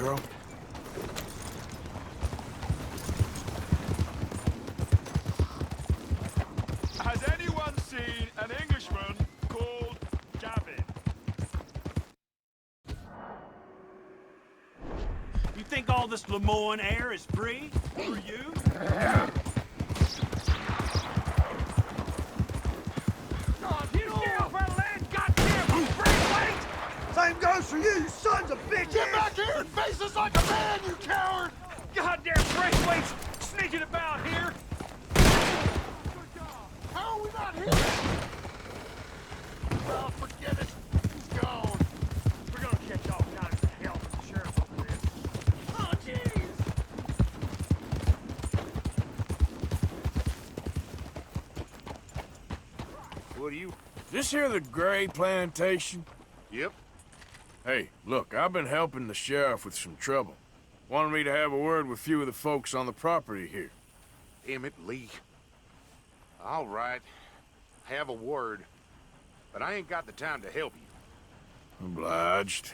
girl? Has anyone seen an Englishman called Gavin? You think all this Lemoyne air is free for you? Same goes for you, you sons of bitches! Get back here and face us like a man, you coward! Goddamn Braithwaite's sneaking about here! How are we not here? Oh, forget it. He's gone. We're gonna catch all kinds of hell from the sheriff over this. Oh, jeez! What are you... This here the Gray Plantation? Yep. Hey, look, I've been helping the sheriff with some trouble. Wanted me to have a word with a few of the folks on the property here. Emmett Lee. All right. Have a word. But I ain't got the time to help you. Obliged.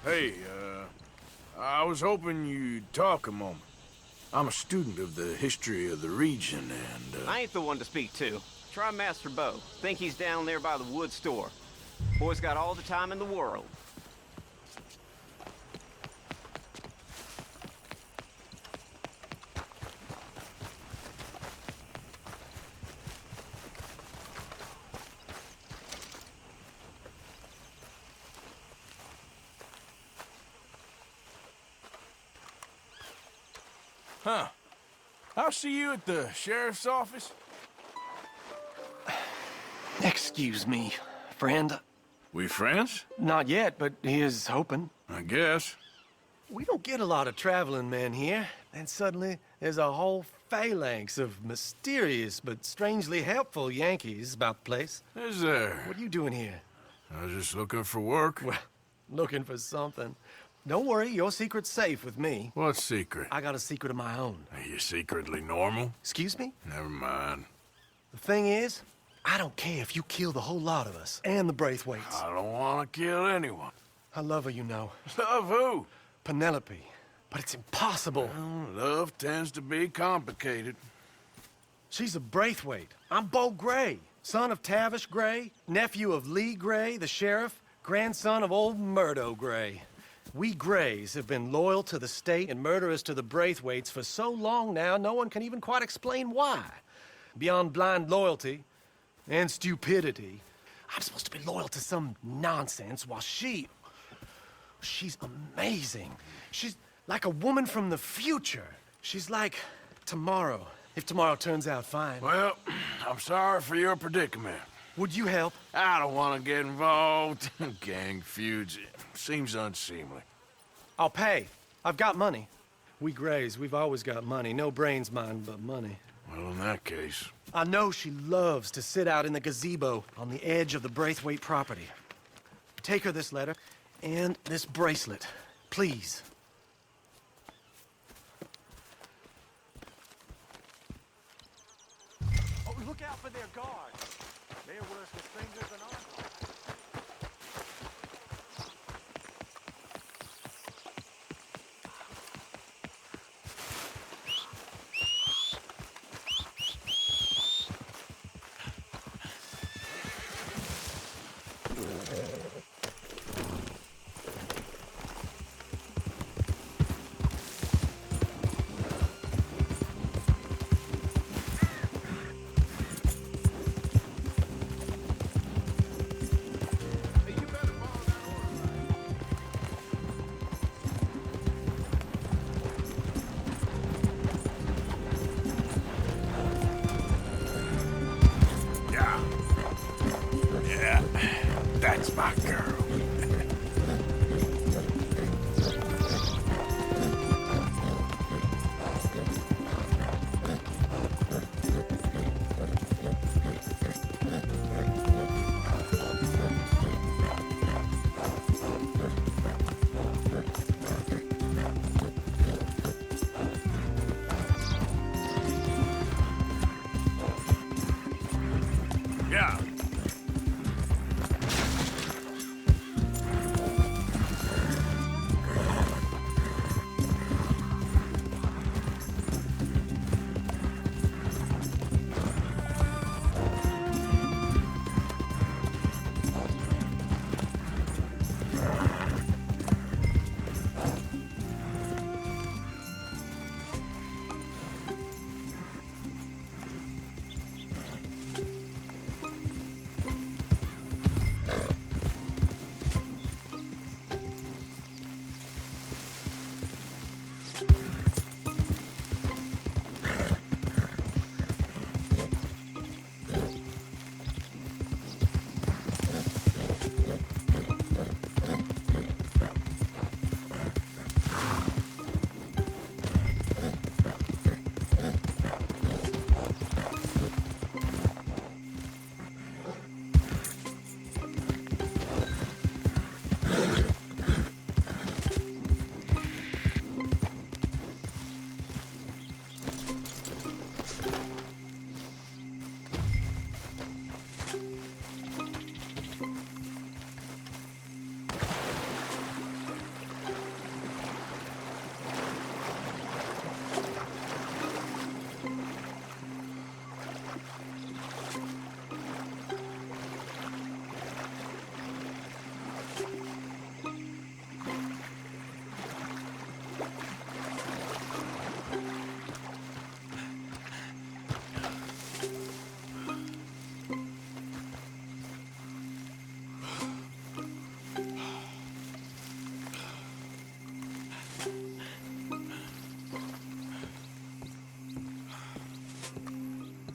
Hey, I was hoping you'd talk a moment. I'm a student of the history of the region, and, I ain't the one to speak to. Try Master Bo. Think he's down there by the wood store. Boy's got all the time in the world. Huh. I'll see you at the sheriff's office. Excuse me, friend. We friends? Not yet, but here's hoping. I guess. We don't get a lot of traveling men here, and suddenly there's a whole phalanx of mysterious but strangely helpful Yankees about the place. Is there? What are you doing here? I was just looking for work. Well, looking for something. Don't worry, your secret's safe with me. What secret? I got a secret of my own. Are you secretly normal? Excuse me? Never mind. The thing is, I don't care if you kill the whole lot of us, and the Braithwaites. I don't want to kill anyone. I love her, you know. Love who? Penelope. But it's impossible. Well, love tends to be complicated. She's a Braithwaite. I'm Bo Gray, son of Tavish Gray, nephew of Lee Gray, the sheriff, grandson of old Murdo Gray. We Grays have been loyal to the state and murderous to the Braithwaites for so long now, no one can even quite explain why. Beyond blind loyalty and stupidity, I'm supposed to be loyal to some nonsense while she's amazing. She's like a woman from the future. She's like tomorrow, if tomorrow turns out fine. Well, I'm sorry for your predicament. Would you help? I don't want to get involved. Gang feuds. Seems unseemly. I'll pay. I've got money. We Grays, we've always got money. No brains, mind, but money. Well, in that case... I know she loves to sit out in the gazebo on the edge of the Braithwaite property. Take her this letter and this bracelet, please. Oh, look out for their guards. They're worse with fingers than arms.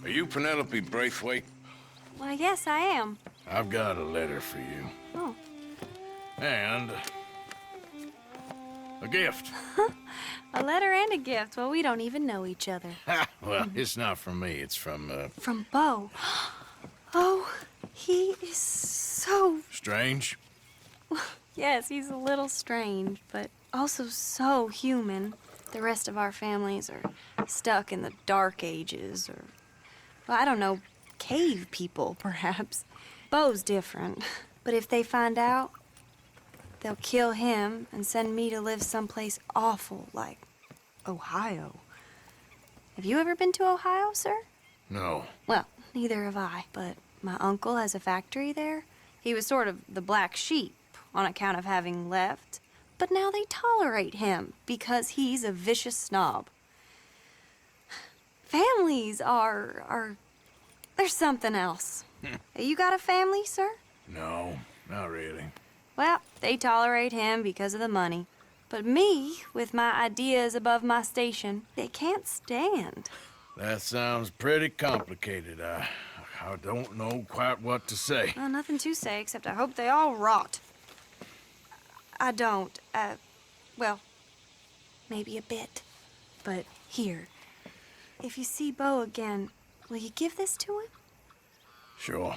Are you Penelope Braithwaite? Why, yes, I am. I've got a letter for you. Oh. And a gift. A letter and a gift. Well, we don't even know each other. Well, it's not from me. It's from, From Beau. Oh, he is so... Strange? Yes, he's a little strange, but also so human. The rest of our families are stuck in the Dark Ages, or, well, I don't know, cave people, perhaps. Beau's different. But if they find out, they'll kill him and send me to live someplace awful like Ohio. Have you ever been to Ohio, sir? No. Well, neither have I, but my uncle has a factory there. He was sort of the black sheep on account of having left, but now they tolerate him because he's a vicious snob. Families are there's something else. You got a family, sir? No, not really. Well, they tolerate him because of the money. But me, with my ideas above my station, they can't stand. That sounds pretty complicated. I don't know quite what to say. Well, nothing to say, except I hope they all rot. I don't. Well, maybe a bit. But here, if you see Beau again, will you give this to him? Sure.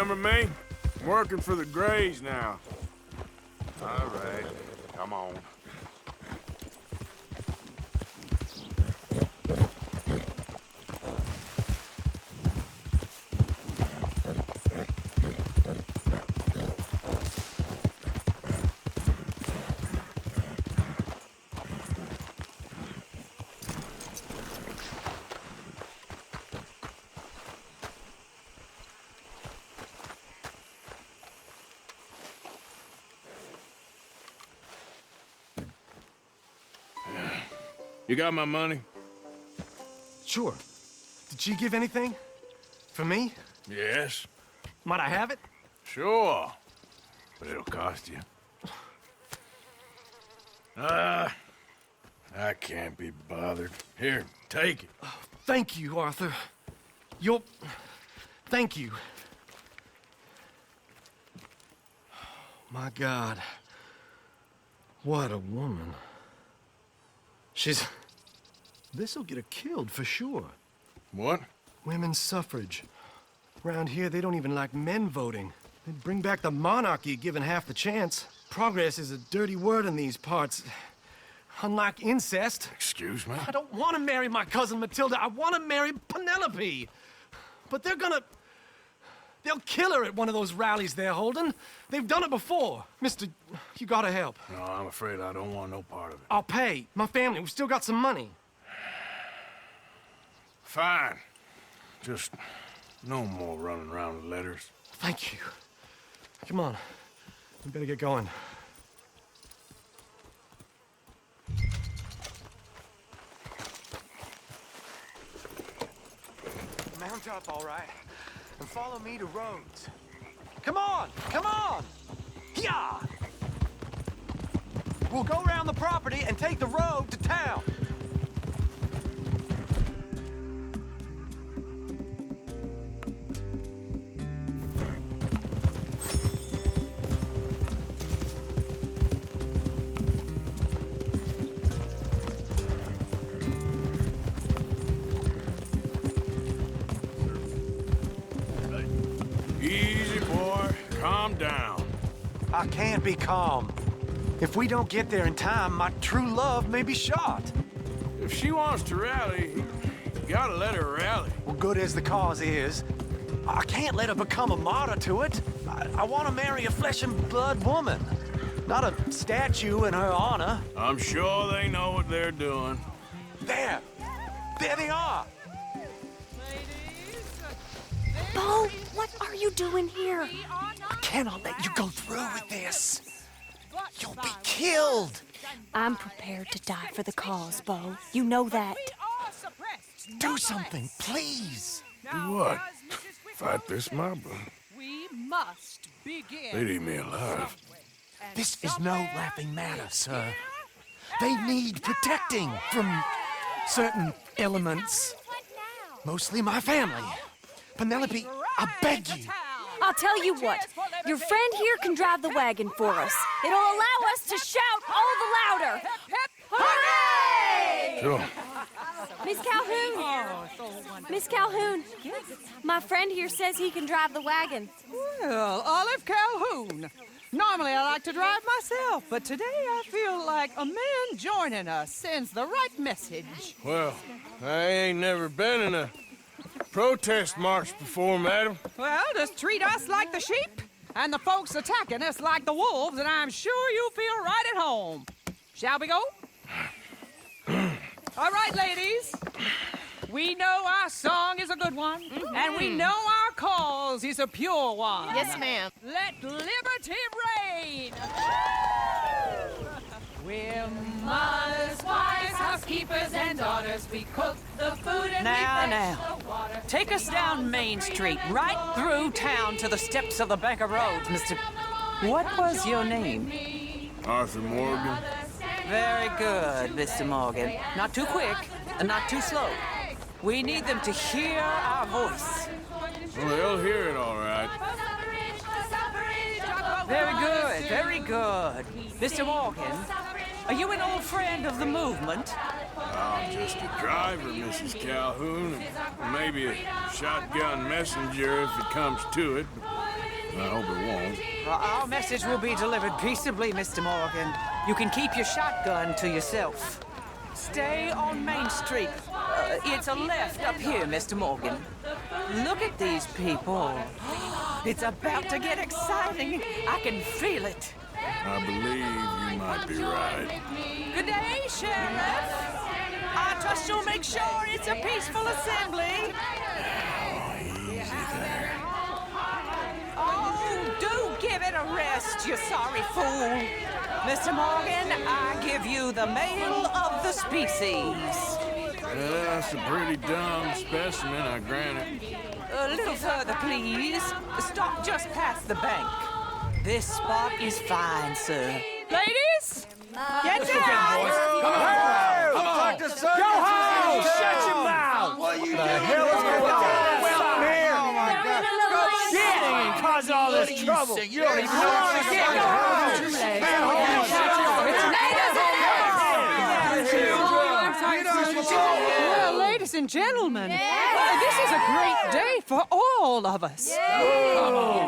Remember me? I'm working for the Greys now. All right, come on. You got my money? Sure. Did she give anything? For me? Yes. Might I have it? Sure. But it'll cost you. I can't be bothered. Here, take it. Thank you, Arthur. You'll... Thank you. My God. What a woman. She's... This'll get her killed for sure. What? Women's suffrage. Around here, they don't even like men voting. They'd bring back the monarchy given half the chance. Progress is a dirty word in these parts. Unlike incest. Excuse me? I don't want to marry my cousin Matilda. I want to marry Penelope. But they're gonna... They'll kill her at one of those rallies they're holding. They've done it before. Mister, you gotta help. No, I'm afraid I don't want no part of it. I'll pay. My family, we've still got some money. Fine. Just no more running around with letters. Thank you. Come on. We better get going. Mount up, all right, and follow me to Rhodes. Come on, come on! Yeah! We'll go around the property and take the road to town. Easy, boy. Calm down. I can't be calm. If we don't get there in time, my true love may be shot. If she wants to rally, you gotta let her rally. Well, good as the cause is, I can't let her become a martyr to it. I want to marry a flesh and blood woman, not a statue in her honor. I'm sure they know what they're doing. There! There they are! Bo, what are you doing here? I cannot let you go through with this. You'll be killed. I'm prepared to die for the cause, Bo. You know that. Do something, please. Do what? Fight this mob? We must begin. They'd eat me alive. This is no laughing matter, sir. They need protecting from certain elements. Mostly my family. Penelope, I beg you. I'll tell you what. Your friend here can drive the wagon for us. It'll allow us to shout all the louder. Hooray! Sure. Miss Calhoun. Miss Calhoun. My friend here says he can drive the wagon. Well, Olive Calhoun. Normally I like to drive myself, but today I feel like a man joining us sends the right message. Well, I ain't never been in a protest march before, madam. Well, just treat us like the sheep, and the folks attacking us like the wolves, and I'm sure you'll feel right at home. Shall we go? All right, ladies. We know our song is a good one, and we know our cause is a pure one. Yes, ma'am. Let liberty reign! We're mothers, wives, housekeepers, and daughters. We cook the food and we fetch the water. Take us down Main Street, right through town to the steps of the Bank of Rhodes, Mr. What was your name? Arthur Morgan. Very good, Mr. Morgan. Not too quick, and not too slow. We need them to hear our voice. Well, they'll hear it all right. Very good, very good. Mr. Morgan, are you an old friend of the movement? I'm just a driver, Mrs. Calhoun, and maybe a shotgun messenger if it comes to it. I hope it won't. Our message will be delivered peaceably, Mr. Morgan. You can keep your shotgun to yourself. Stay on Main Street. It's a left up here, Mr. Morgan. Look at these people. It's about to get exciting. I can feel it. I believe you might be right. Good day, Sheriff. I trust you'll make sure it's a peaceful assembly. Easy there. Oh, do give it a rest, you sorry fool. Mr. Morgan, I give you the male of the species. That's a pretty dumb specimen, I grant it. A little further, please. Stop just past the bank. This spot is fine, sir. Ladies, get down! Come on! Go home! Shut your mouth! What are you doing? The hell is going on here? Oh my God! Go shit and cause all this trouble. You don't even know what to get. Go Well, ladies and gentlemen, this is a great day for all of us.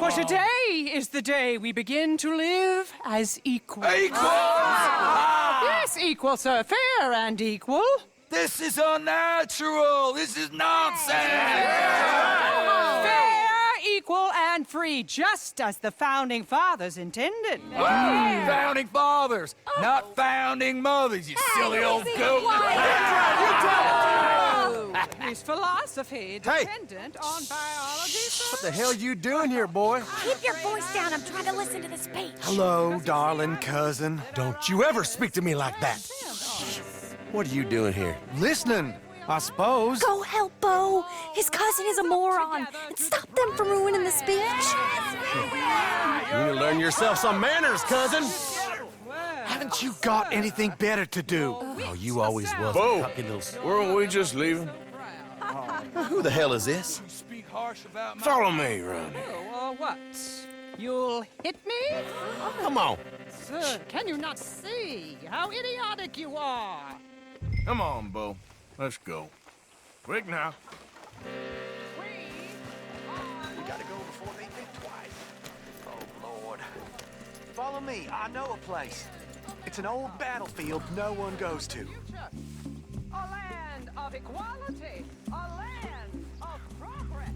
For today is the day we begin to live as equals. Yes, equal, sir. Fair and equal. This is unnatural. This is nonsense. Fair, equal, and free, just as the Founding Fathers intended. Founding fathers, not founding mothers, you silly old goat. Is philosophy dependent on biology, sir? What the hell you doing here, boy? Keep your voice down. I'm trying to listen to the speech. Hello, darling cousin. Don't you ever speak to me like that. What are you doing here? Listening, I suppose. Go help Bo. His cousin is a moron. And stop them from ruining the speech. You need to learn yourself some manners, cousin. Haven't you got anything better to do? Oh, you always was. Bo, a cocky little... weren't we just leaving? Who the hell is this? Follow me around here. What? You'll hit me? Come on. Sir, can you not see how idiotic you are? Come on, Bo. Let's go. Quick now. We gotta go before they think twice. Oh, Lord. Follow me. I know a place. It's an old battlefield no one goes to. A land of equality, a land of progress.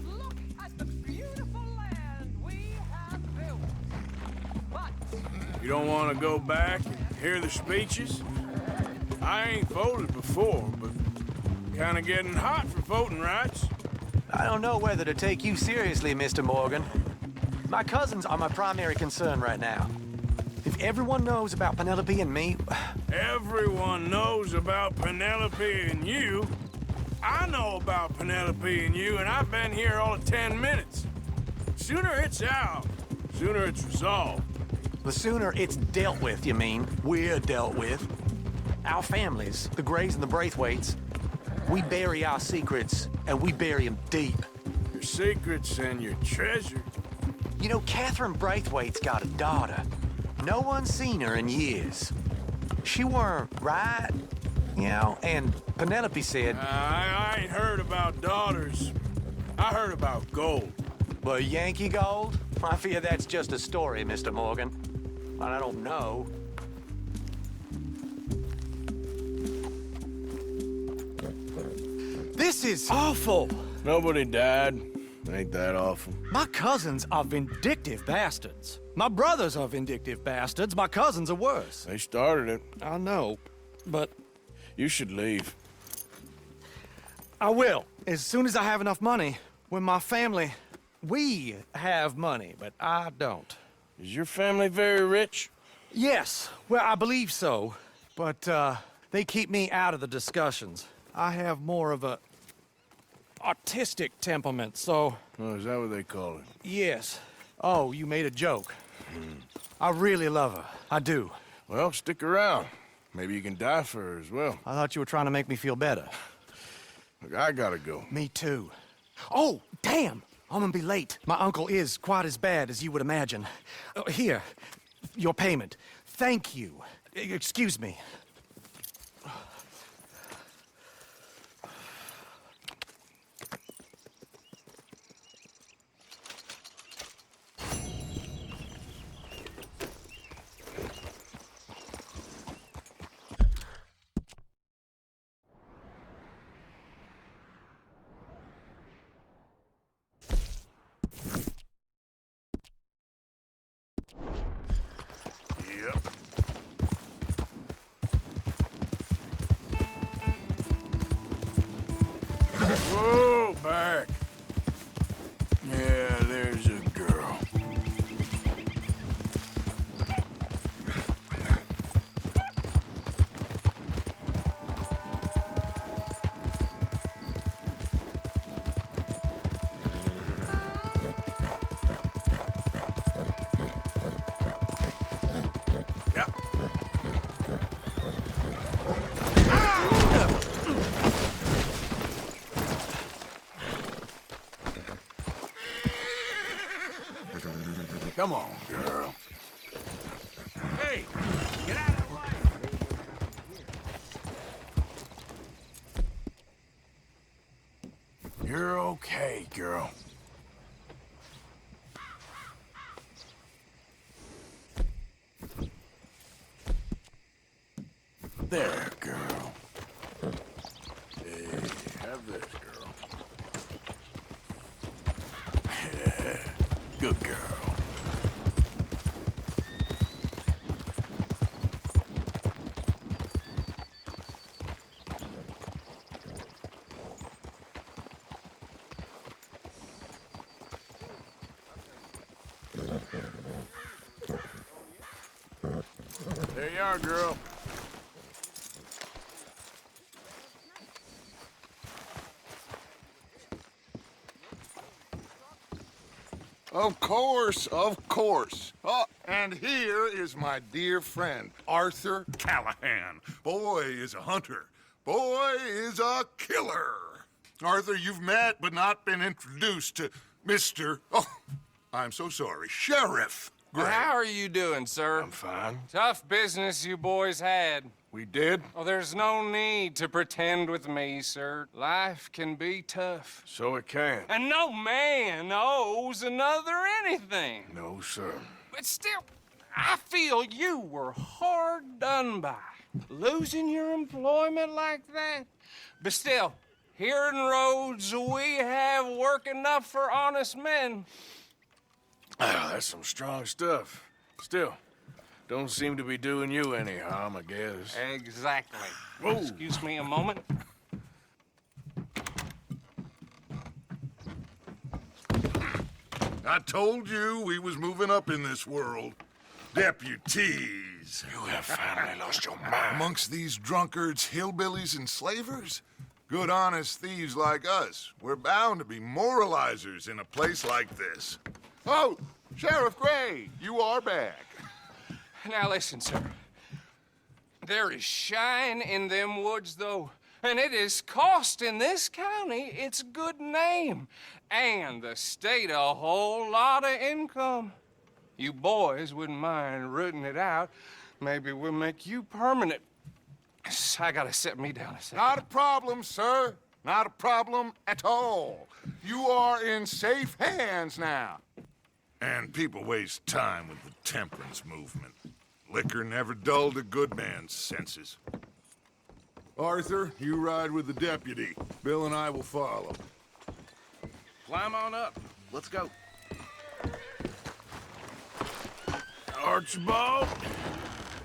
Look at the beautiful land we have built. But You don't want to go back and hear the speeches? I ain't voted before, but kind of getting hot for voting rights. I don't know whether to take you seriously, Mr. Morgan. My cousins are my primary concern right now. If everyone knows about Penelope and me... Everyone knows about Penelope and you. I know about Penelope and you, and I've been here all of 10 minutes. Sooner it's out, sooner it's resolved. The sooner it's dealt with, you mean, we're dealt with. Our families, the Grays and the Braithwaites, we bury our secrets, and we bury them deep. Your secrets and your treasure. You know, Catherine Braithwaite's got a daughter. No one's seen her in years. She weren't right, you know, and Penelope said... I ain't heard about daughters. I heard about gold. But Yankee gold? I fear that's just a story, Mr. Morgan. I don't know. This is awful. Nobody died. Ain't that awful? My cousins are vindictive bastards. My brothers are vindictive bastards. My cousins are worse. They started it. I know, but You should leave. I will. As soon as I have enough money. When my family... We have money, but I don't. Is your family very rich? Yes, well, I believe so. But, they keep me out of the discussions. I have more of a... artistic temperament, so... Oh, is that what they call it? Yes. Oh, you made a joke. I really love her. I do. Well, stick around. Maybe you can die for her as well. I thought you were trying to make me feel better. Look, I gotta go. Me too. Oh, damn! I'm gonna be late. My uncle is quite as bad as you would imagine. Here, your payment. Thank you. Excuse me. Yep. Whoa, back. Yeah, there's a girl. Come on, girl. Hey, get out of the way! You're okay, girl. There, girl. Hey, have this, girl. Yeah, good girl. There you are, girl. Of course, of course. Oh, and here is my dear friend, Arthur Callahan. Boy is a hunter. Boy is a killer. Arthur, you've met but not been introduced to Mr. Oh, I'm so sorry, Sheriff Gray. How are you doing, sir? I'm fine. Tough business you boys had. We did? Oh, there's no need to pretend with me, sir. Life can be tough. So it can. And no man owes another anything. No, sir. But still, I feel you were hard done by. Losing your employment like that. But still, here in Rhodes, we have work enough for honest men. Ah, that's some strong stuff. Still, don't seem to be doing you any harm, I guess. Exactly. Whoa. Excuse me a moment. I told you we was moving up in this world. Deputies. You have finally lost your mind. Amongst these drunkards, hillbillies, and slavers? Good, honest thieves like us. We're bound to be moralizers in a place like this. Oh, Sheriff Gray, you are back. Now listen, sir. There is shine in them woods, though, and it is costing this county its good name and the state a whole lot of income. You boys wouldn't mind rooting it out. Maybe we'll make you permanent. I gotta set me down a second. Not a problem, sir. Not a problem at all. You are in safe hands now. And people waste time with the temperance movement. Liquor never dulled a good man's senses. Arthur, you ride with the deputy. Bill and I will follow. Climb on up. Let's go. Archibald?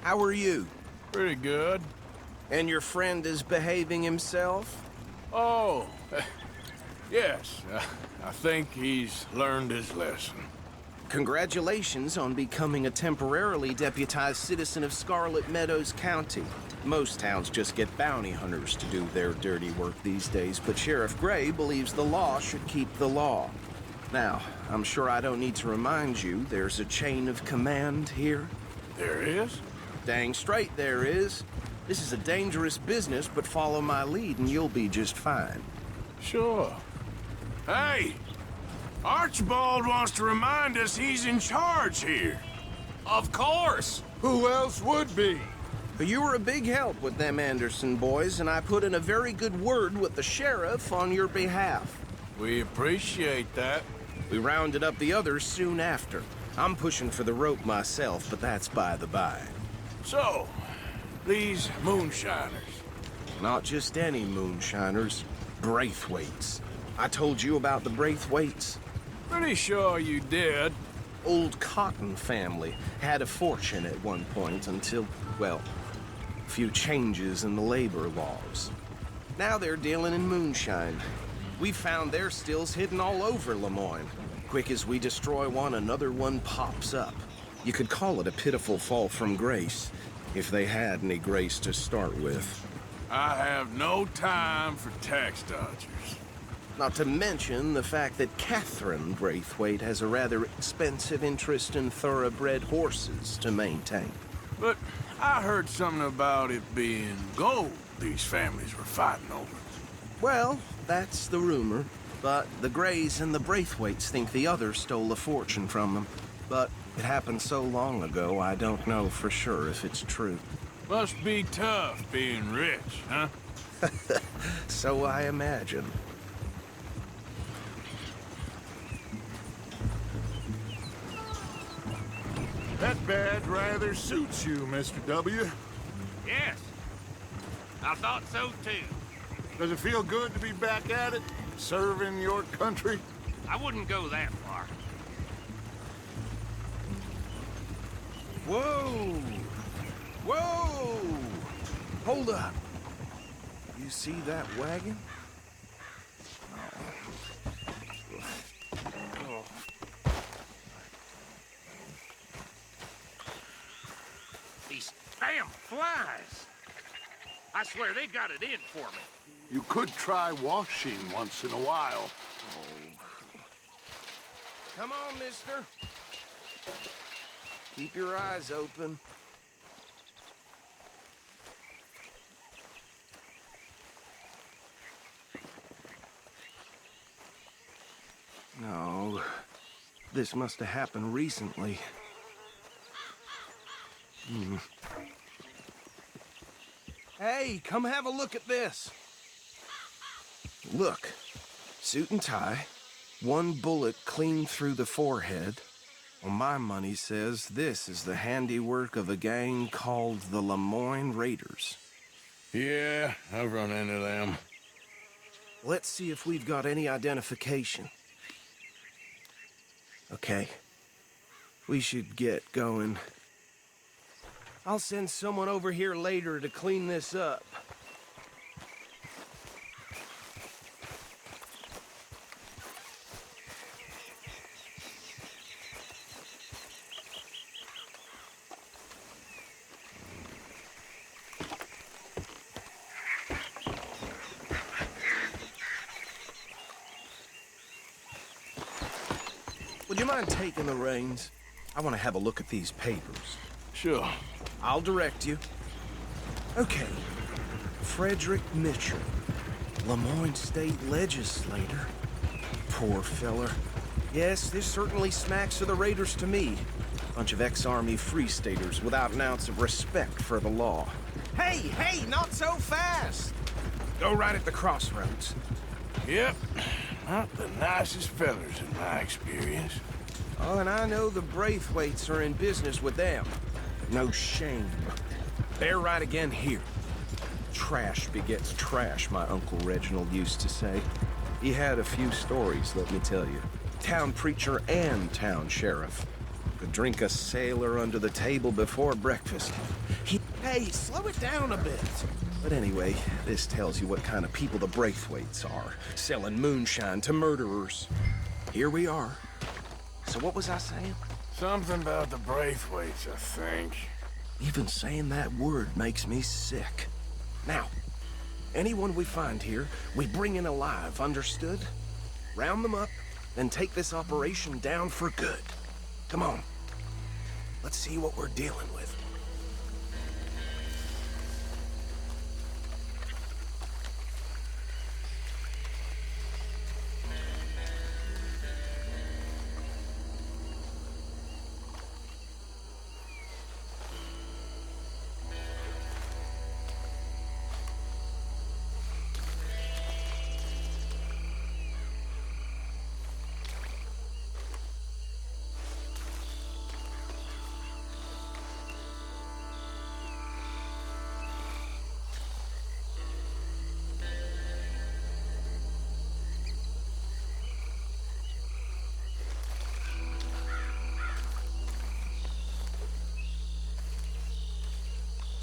How are you? Pretty good. And your friend is behaving himself? Oh, yes. I think he's learned his lesson. Congratulations on becoming a temporarily deputized citizen of Scarlet Meadows County. Most towns just get bounty hunters to do their dirty work these days, but Sheriff Gray believes the law should keep the law. Now, I'm sure I don't need to remind you there's a chain of command here. There is? Dang straight there is. This is a dangerous business, but follow my lead and you'll be just fine. Sure. Hey! Archibald wants to remind us he's in charge here. Of course! Who else would be? You were a big help with them Anderson boys, and I put in a very good word with the sheriff on your behalf. We appreciate that. We rounded up the others soon after. I'm pushing for the rope myself, but that's by the by. So, these moonshiners. Not just any moonshiners, Braithwaites. I told you about the Braithwaites. Pretty sure you did. old Cotton family had a fortune at one point until, well, a few changes in the labor laws. Now they're dealing in moonshine. We found their stills hidden all over Lemoyne. Quick as we destroy one, another one pops up. You could call it a pitiful fall from grace, if they had any grace to start with. I have no time for tax dodgers. Not to mention the fact that Catherine Braithwaite has a rather expensive interest in thoroughbred horses to maintain. But I heard something about it being gold these families were fighting over. Well, that's the rumor. But the Greys and the Braithwaites think the others stole a fortune from them. But it happened so long ago, I don't know for sure if it's true. Must be tough being rich, huh? So I imagine. That badge rather suits you, Mr. W. Yes. I thought so, too. Does it feel good to be back at it, serving your country? I wouldn't go that far. Whoa! Whoa! Hold up. You see that wagon? These damn flies. I swear they got it in for me. You could try washing once in a while. Come on, mister. Keep your eyes open. No, this must have happened recently. Hey, come have a look at this. Look, suit and tie, one bullet clean through the forehead. Well, my money says this is the handiwork of a gang called the Lemoyne Raiders. Yeah, I've run into them. Let's see if we've got any identification. Okay. We should get going. I'll send someone over here later to clean this up. Would you mind taking the reins? I want to have a look at these papers. Sure. I'll direct you. Okay. Frederick Mitchell, Lemoyne State Legislator. Poor feller. Yes, this certainly smacks of the Raiders to me. Bunch of ex-Army Free Staters without an ounce of respect for the law. Hey, hey, not so fast! Go right at the crossroads. Yep. Not the nicest fellers in my experience. Oh, and I know the Braithwaites are in business with them. No shame. They're right again here. Trash begets trash, my Uncle Reginald used to say. He had a few stories, let me tell you. Town preacher and town sheriff. Could drink a sailor under the table before breakfast. Hey, slow it down a bit. But anyway, this tells you what kind of people the Braithwaites are. Selling moonshine to murderers. Here we are. So what was I saying? Something about the Braithwaites, I think. Even saying that word makes me sick. Now, anyone we find here, we bring in alive, understood? Round them up, then take this operation down for good. Come on. Let's see what we're dealing with.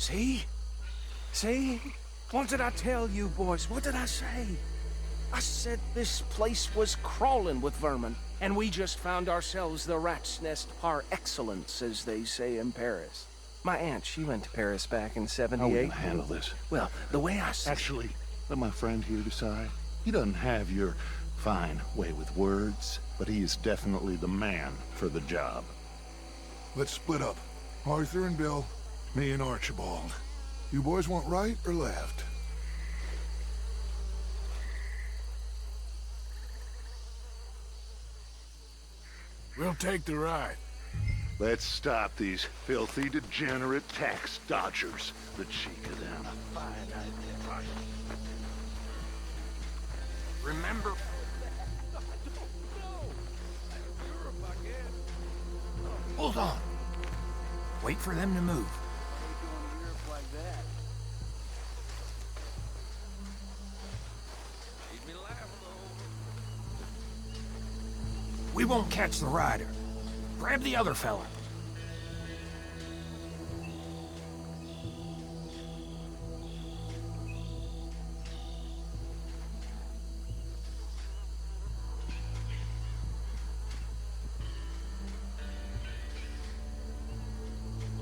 See? See? What did I tell you, boys? What did I say? I said this place was crawling with vermin, and we just found ourselves the rat's nest par excellence, as they say in Paris. My aunt, she went to Paris back in '78. How are we gonna handle this? Well, the way I see Actually, let my friend here decide. He doesn't have your fine way with words, but he is definitely the man for the job. Let's split up. Arthur and Bill, me and Archibald. You boys want right or left? We'll take the ride. Let's stop these filthy, degenerate tax dodgers. The cheek of them. Remember... Hold on. Wait for them to move. We won't catch the rider. Grab the other fella.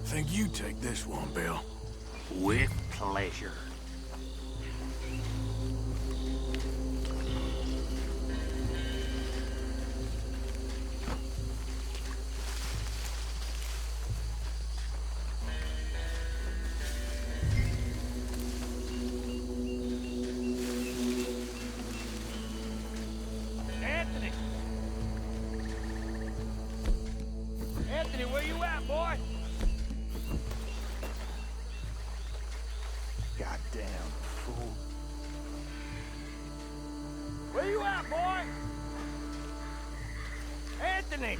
Think you take this one, Bill. With pleasure. Anthony! Anthony, where you at, boy? Goddamn fool. Where you at, boy? Anthony!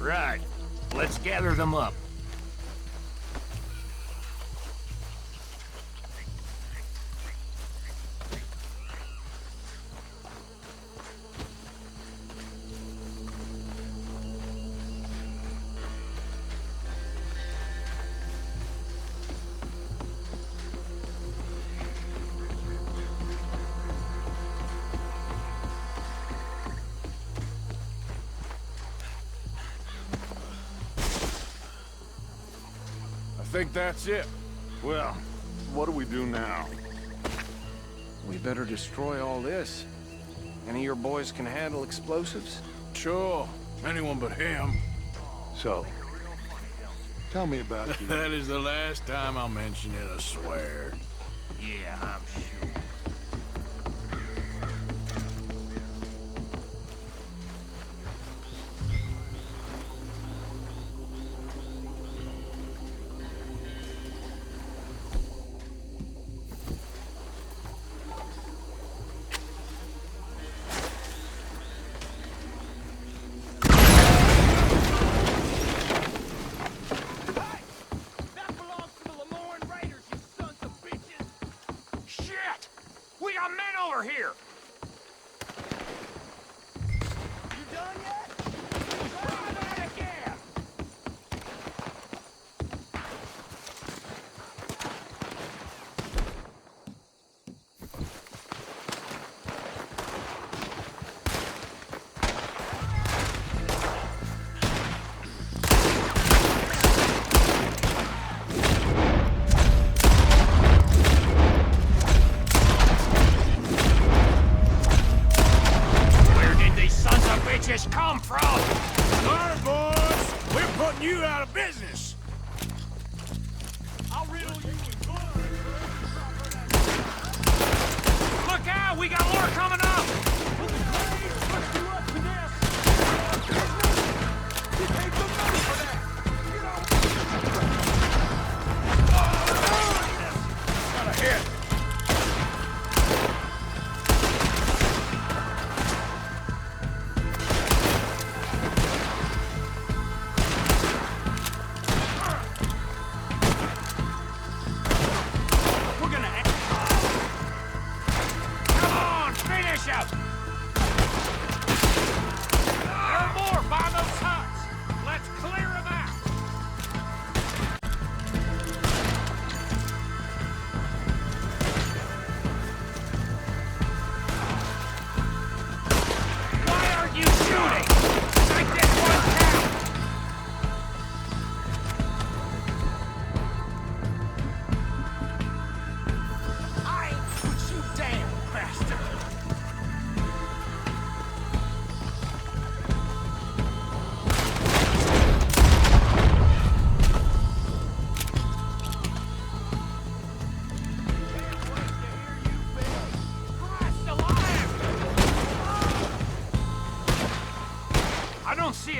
Right. Let's gather them up. I think that's it. Well, what do we do now? we better destroy all this. Any of your boys can handle explosives? Sure. Anyone but him. So, tell me about you. That is the last time I'll mention it, I swear. Yeah, I'm sure. Here! You done yet? Try that again! Come from? Sorry, boys. We're putting you out of business. I'll riddle you with out! We got more coming up!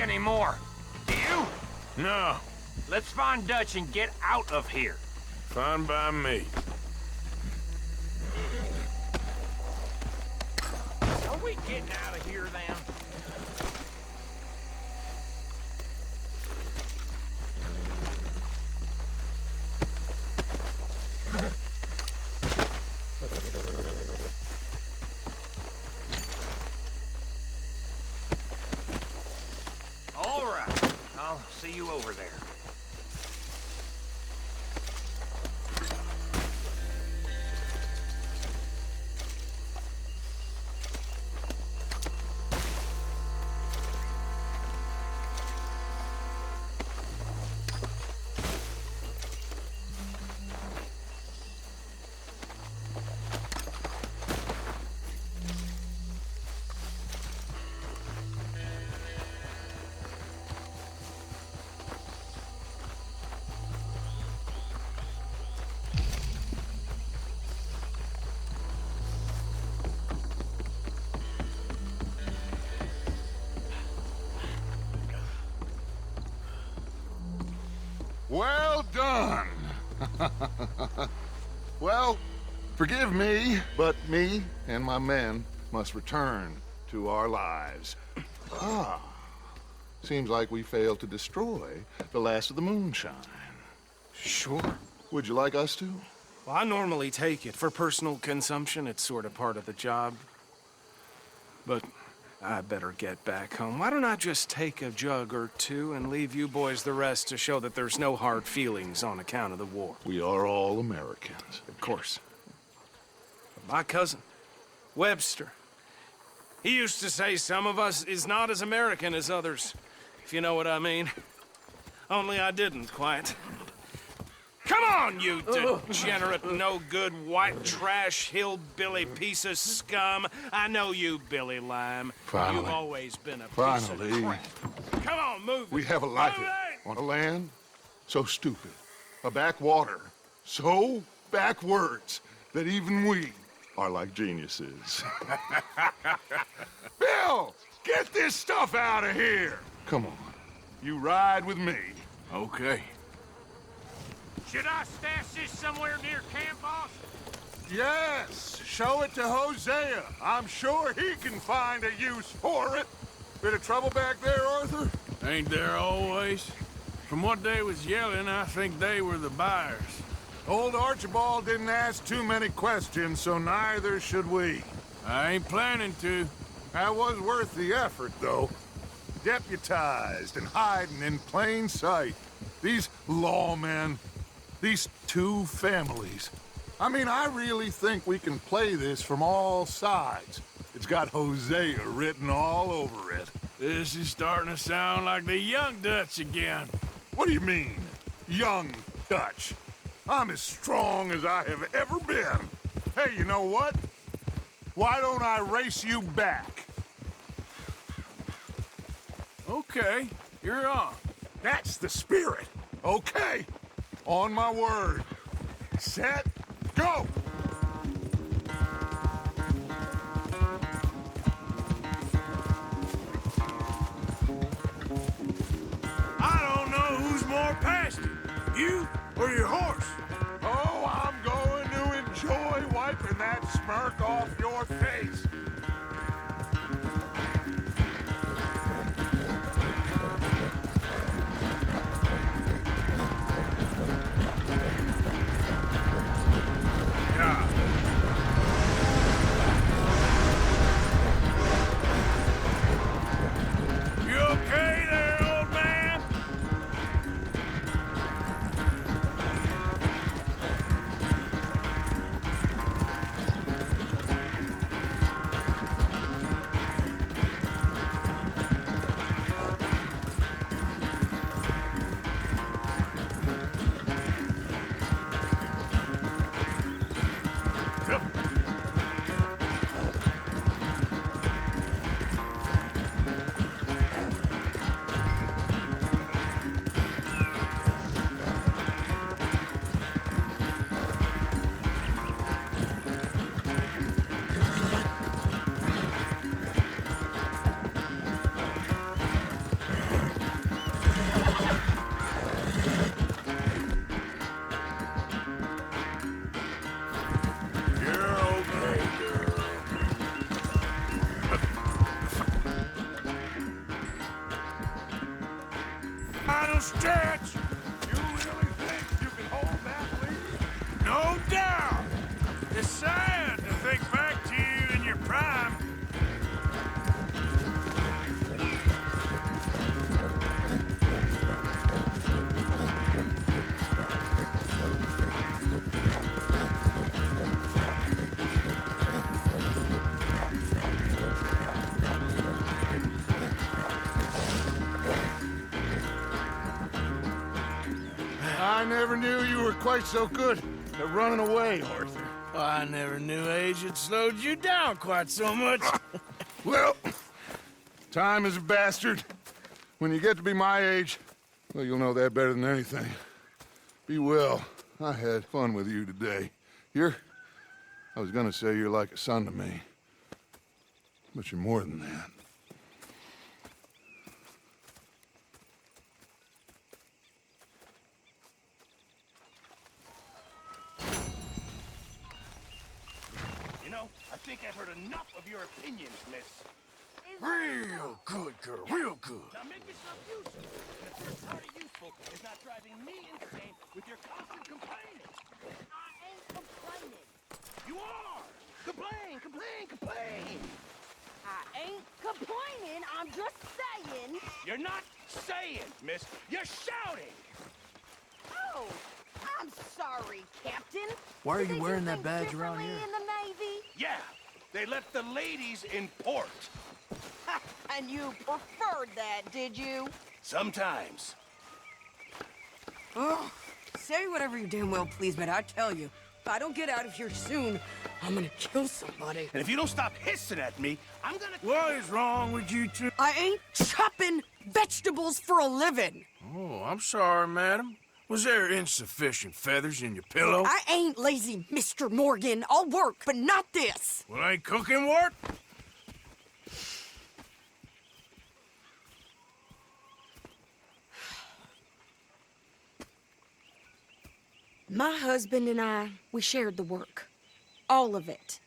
Anymore. Do you? No. Let's find Dutch and get out of here. Fine by me. Are we getting out of here then? All right. I'll see you over there. Well done. Well, forgive me, but me and my men must return to our lives. Ah, seems like we failed to destroy the last of the moonshine. Sure. Would you like us to? Well, I normally take it. For personal consumption, it's sort of part of the job. But I better get back home. Why don't I just take a jug or two and leave you boys the rest to show that there's no hard feelings on account of the war? We are all Americans. Of course. But my cousin, Webster, he used to say some of us is not as American as others, if you know what I mean. Only I didn't quite. Come on, you degenerate, no-good, white trash, hillbilly piece of scum. I know you, Billy Lime. Finally. You've always been a piece Finally. of crap. Come on, move We it. have a life Move it. on a land so stupid, a backwater so backwards that even we are like geniuses. Bill, get this stuff out of here! Come on, you ride with me. Okay. Should I stash this somewhere near camp, boss? Yes, show it to Hosea. I'm sure he can find a use for it. Bit of trouble back there, Arthur? Ain't there always? From what they was yelling, I think they were the buyers. Old Archibald didn't ask too many questions, so neither should we. I ain't planning to. That was worth the effort, though. Deputized and hiding in plain sight. These lawmen, these two families. I mean, I really think we can play this from all sides. It's got Hosea written all over it. This is starting to sound like the young Dutch again. What do you mean, young Dutch? I'm as strong as I have ever been. Hey, you know what? Why don't I race you back? Okay, you're on. That's the spirit. Okay, on my word. Set, go! more past it? You or your horse? Oh, I'm going to enjoy wiping that smirk off your face. You okay there, old man? Final stretch! You really think you can hold that lead? No doubt! It's sad to think back to you in your prime. I never knew you were quite so good at running away, Arthur. I never knew age had slowed you down quite so much. Well, time is a bastard. When you get to be my age, well, you'll know that better than anything. Be well. I had fun with you today. I was gonna say you're like a son to me, but you're more than that. You know, I think I've heard enough of your opinions, miss. Real good, girl, real good. Now make yourself useful. And if you're tired of useful, it's not driving me insane with your constant complaining. I ain't complaining. You are! Complain, complain, complain! I ain't complaining. I'm just saying. You're not saying, miss. You're shouting! Oh, I'm sorry, Captain. Why are Did you they wearing do that things badge around differently here? in the Navy? Yeah, they left the ladies in port. And you preferred that, did you? Sometimes. Oh, say whatever you damn well please, but I tell you, if I don't get out of here soon, I'm gonna kill somebody. And if you don't stop hissing at me, I'm gonna... What is wrong with you two? I ain't chopping vegetables for a living. Oh, I'm sorry, madam. Was there insufficient feathers in your pillow? I ain't lazy, Mr. Morgan. I'll work, but not this. Well, ain't cooking work? My husband and I, we shared the work. All of it.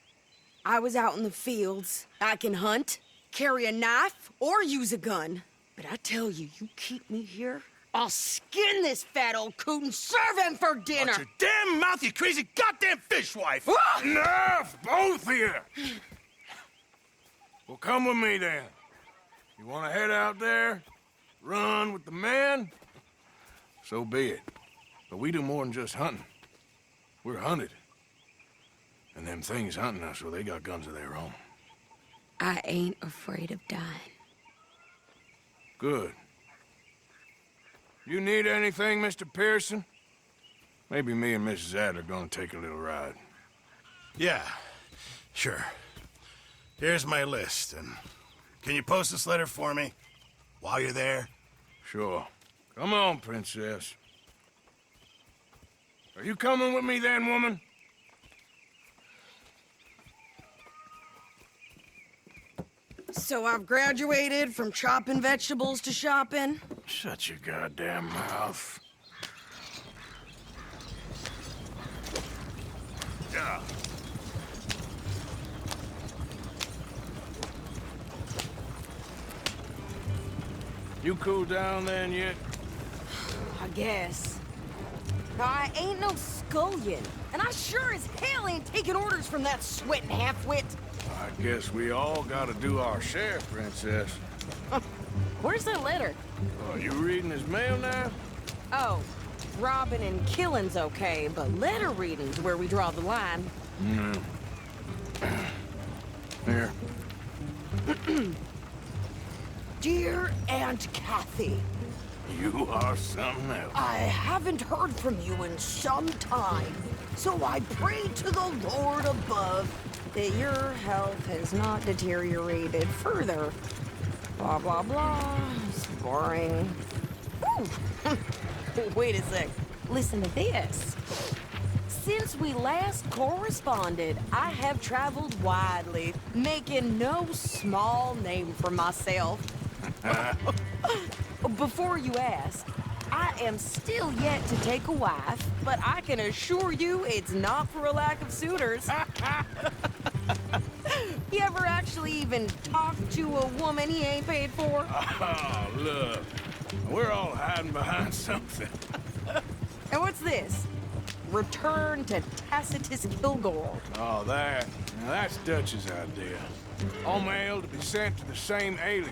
I was out in the fields. I can hunt, carry a knife, or use a gun. But I tell you, you keep me here, I'll skin this fat old coot and serve him for dinner. Watch your damn mouth, you crazy goddamn fishwife! Ah! Enough, both of you! Well, come with me then. You want to head out there, run with the men? So be it. But we do more than just hunting. We're hunted. And them things hunting us, well, they got guns of their own. I ain't afraid of dying. Good. You need anything, Mr. Pearson? Maybe me and Mrs. Adler are gonna take a little ride. Yeah, sure. Here's my list, and can you post this letter for me while you're there? Sure. Come on, Princess. Are you coming with me then, woman? So I've graduated from chopping vegetables to shopping? Shut your goddamn mouth. Yeah. You cool down then yet? I guess. Now, I ain't no scullion, and I sure as hell ain't taking orders from that sweating half-wit. I guess we all gotta do our share, Princess. Where's that letter? Oh, you reading his mail now? Oh, robbing and killing's okay, but letter reading's where we draw the line. Here. Dear Aunt Kathy, You are something else. I haven't heard from you in some time, so I pray to the Lord above that your health has not deteriorated further. Blah, blah, blah. It's boring. Ooh. Wait a sec. Listen to this. Since we last corresponded, I have traveled widely, making no small name for myself. Before you ask, I am still yet to take a wife, but I can assure you it's not for a lack of suitors. You ever actually even talked to a woman he ain't paid for? Oh, look. We're all hiding behind something. And what's this? Return to Tacitus Kilgore. Oh, that. Now, that's Dutch's idea. All mail to be sent to the same alias.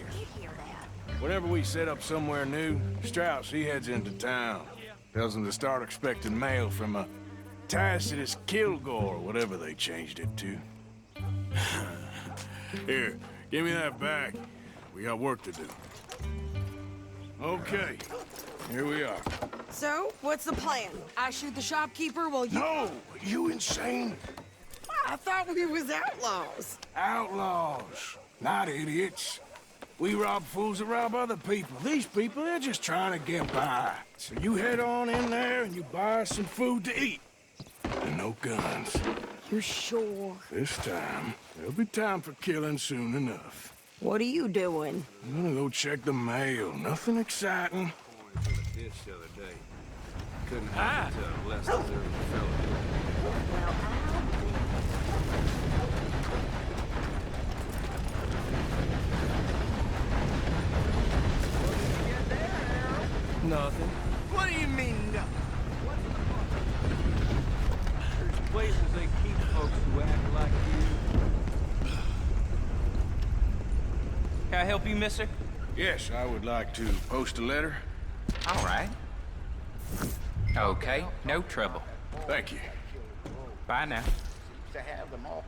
Whenever we set up somewhere new, Strauss, he heads into town. Tells them to start expecting mail from a Tacitus Kilgore, whatever they changed it to. Here, give me that back. We got work to do. Okay, here we are. So, what's the plan? I shoot the shopkeeper while you... No! You insane? I thought we was outlaws. Outlaws, not idiots. We rob fools that rob other people. These people, they're just trying to get by. So you head on in there and you buy us some food to eat. And no guns. You sure? This time, there'll be time for killing soon enough. What are you doing? I'm gonna go check the mail. Nothing exciting. The other day. Couldn't have a less deserving fellow. Nothing. What do you mean, nothing? There's places they keep folks who act like you. Can I help you, mister? Yes, I would like to post a letter. All right. Okay, no trouble. Thank you. Bye now. To have them all.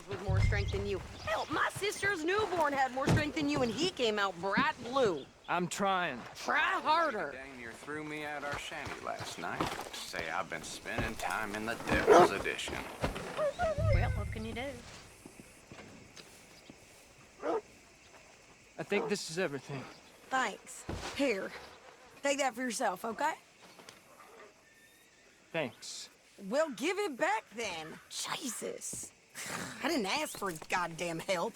With more strength than you. Hell, my sister's newborn had more strength than you, and he came out bright blue. I'm trying. Try harder. Dang near threw me out our shanty last night. Say I've been spending time in the Devil's Edition. Well, what can you do? I think this is everything. Thanks. Here, take that for yourself, okay? Thanks. Well, give it back then. Jesus. I didn't ask for his goddamn help.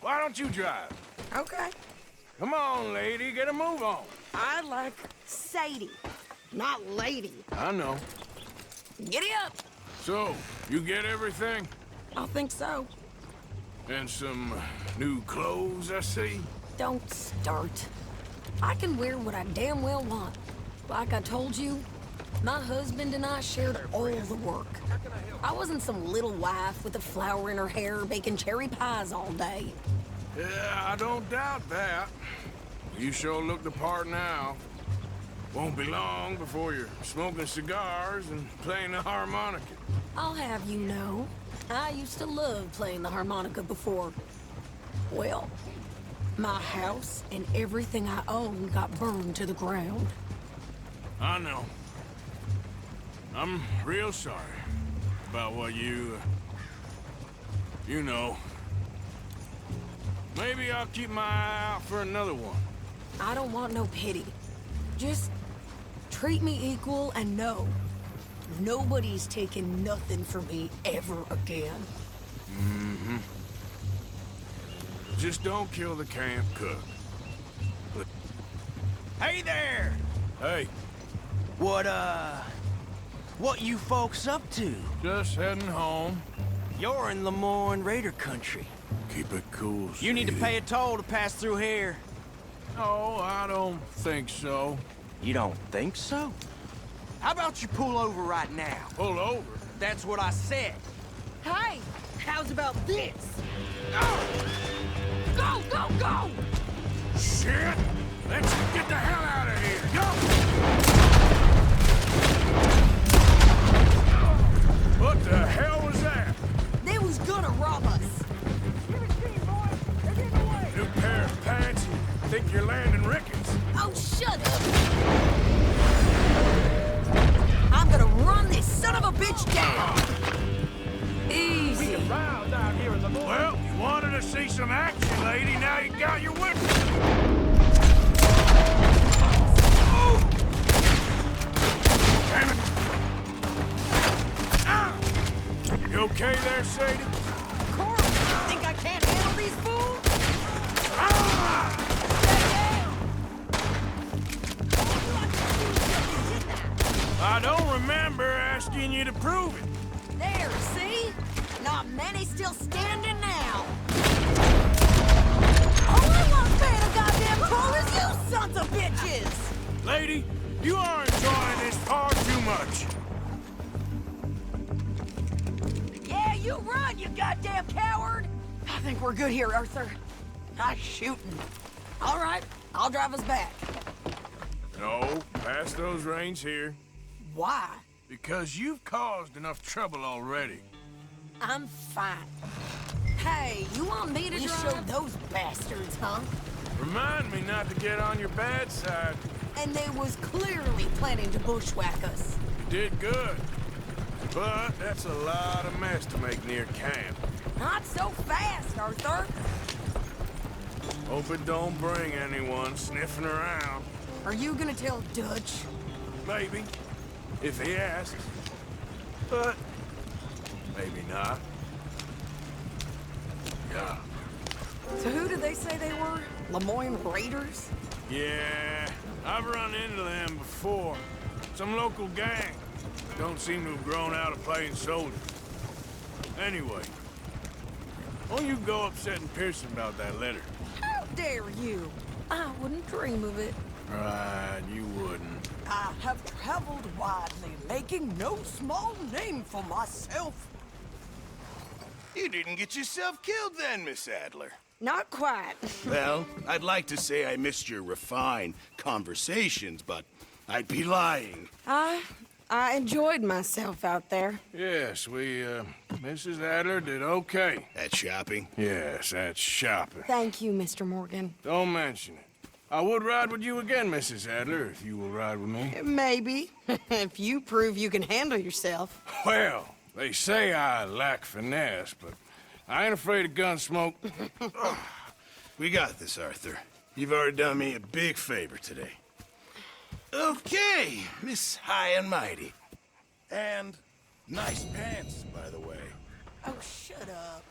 Why don't you drive? Okay. Come on, lady, get a move on. I like Sadie, not lady. I know. Giddy up. So, you get everything? I think so. And some new clothes, I see? Don't start. I can wear what I damn well want. Like I told you, my husband and I shared all the work. I wasn't some little wife with a flower in her hair baking cherry pies all day. Yeah, I don't doubt that. You sure look the part now. Won't be long before you're smoking cigars and playing the harmonica. I'll have you know, I used to love playing the harmonica before. Well, my house and everything I owned got burned to the ground. I know. I'm real sorry about what you You know. Maybe I'll keep my eye out for another one. I don't want no pity. Just treat me equal and know nobody's taking nothing from me ever again. Mm-hmm. Just don't kill the camp cook. Hey there! Hey. What you folks up to? Just heading home. You're in Lemoyne Raider country. Keep it cool, You need to sweetie. pay a toll to pass through here. No, I don't think so. You don't think so? How about you pull over right now? Pull over? That's what I said. Hey, how's about this? Go, go, go! Shit! Let's get the hell out of here! Go! What the hell was that? They was gonna rob us. New pair of pants? I think you're landing rickets. Oh, shut up! I'm gonna run this son of a bitch down! Easy. Well, you wanted to see some action, lady. Now you got your witness. Oh! Damn it! Ah! You okay there, Sadie? Of course! You think I can't handle these fools? Ah! I don't remember asking you to prove it. There, see? Not many still standing now. All I want paying a goddamn toll is you sons of bitches! Lady, you are enjoying this far too much. Yeah, you run, you goddamn coward! I think we're good here, Arthur. Nice shooting. All right, I'll drive us back. No, pass those reins here. Why? Because you've caused enough trouble already. I'm fine. Hey, you want me to drive? You showed those bastards, huh? Remind me not to get on your bad side. And they was clearly planning to bushwhack us. You did good. But that's a lot of mess to make near camp. Not so fast, Arthur. Hope it don't bring anyone sniffing around. Are you gonna tell Dutch? Maybe, if he asks. But maybe not. Yeah. So who did they say they were? Lemoyne Raiders? Yeah, I've run into them before. Some local gang. Don't seem to have grown out of playing soldier. Anyway, why don't you go upsetting Pearson about that letter? How dare you? I wouldn't dream of it. Right, you wouldn't. I have traveled widely, making no small name for myself. You didn't get yourself killed then, Miss Adler. Not quite. Well, I'd like to say I missed your refined conversations, but I'd be lying. I enjoyed myself out there. Yes, Mrs. Adler did okay. At shopping? Yes, at shopping. Thank you, Mr. Morgan. Don't mention it. I would ride with you again, Mrs. Adler, if you will ride with me. Maybe. If you prove you can handle yourself. Well, they say I lack finesse, but I ain't afraid of gun smoke. We got this, Arthur. You've already done me a big favor today. Okay, Miss High and Mighty. And nice pants, by the way. Oh, shut up.